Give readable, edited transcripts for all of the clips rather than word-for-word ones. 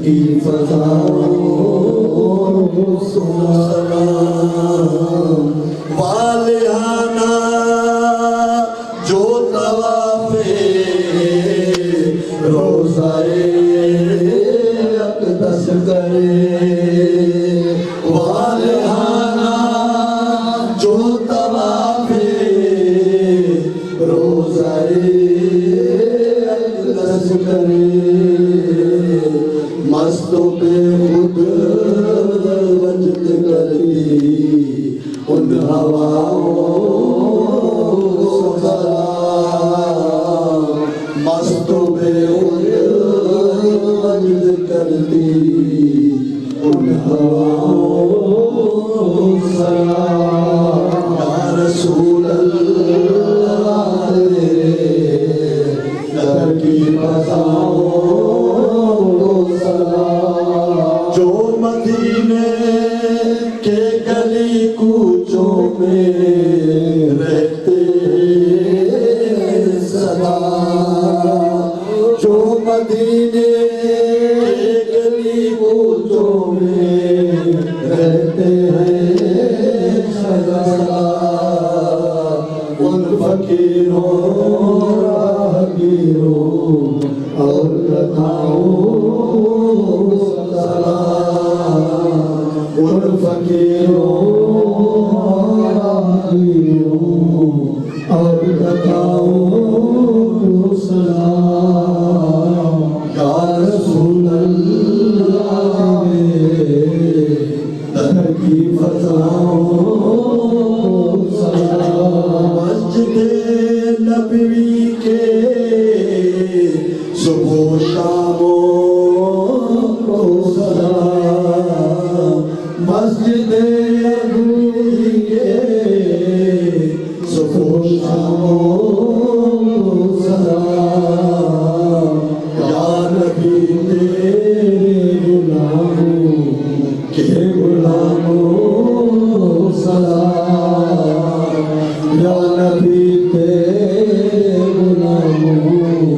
کی فضاؤں سلام والہانہ جو طواف روضہ اقدس کرے والہانہ جو طواف روضہ اقدس کرے مستوں پہ خود وجد کرتی ان ہواؤں سلام مستوں پہ خود وجد کرتی ان ہواؤں سلام یا رسول اللہ در کی فضاؤں سلام جو مدینے کے گلی کوچوں میں رہتے سدا جو مدینے کے گلی کوچوں میں رہتے ہیں سدا ان فقیروں اور لتاؤں سلام ان فقیروں اور لتاؤں سلام یا رسول اللہ در کی فضاؤں سلام مسجد نبوی کے صبح و شاموں کو سلام مسجد نبوی کے صبح و شاموں سلام یا نبی تیرے غلاموں کے غلاموں سلام یا نبی تیرے غلاموں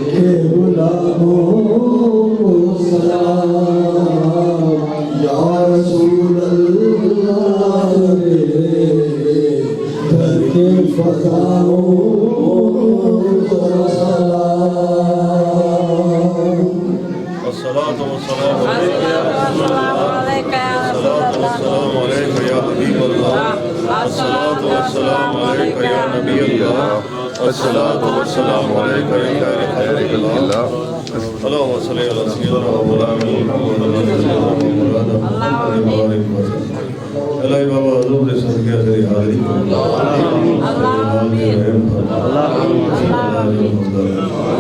کے غلاموں سلام یا رسول اللہ در کے فضاؤں سلام الصلاة والسلام عليك يا رسول الله الصلاة والسلام عليك يا نبي الله الصلاة والسلام عليك يا خير الله اللهم صل على سيدنا مولانا محمد الہی بابا حضور دے صدقے تیری حاضری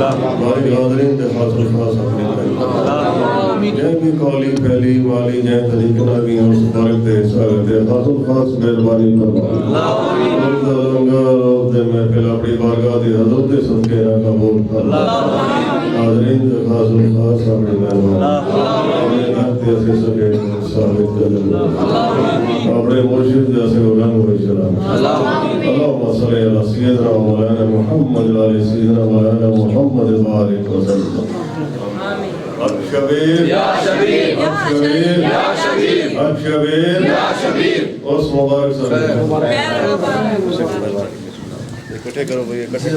ہماری حاضرین دے خاطر خاص اپنی جائے بھی قولی پہلی والی جائے طریق نبی اور سبارک دے سارے دے خاطر خاص مہربانی فرما دے محفل اپنی بارگاہ دی حضور دے صدقے نہ قبول فرما حاضرین دے خاطر خاص اپنی مہربانی اپنے گھر دے سے سکے ثابت جلل اپنے مرشد جیسے علم ہوئی سلام اللہم صلی علی سیدنا مولانا محمد علی سیدنا مولانا محمد بارک وسلم شبیر یا شبیر شبیر یا شبیر شبیر یا شبیر اس مبارک صلی اللہ علیہ وسلم اکٹھے کرو بھئی اکٹھے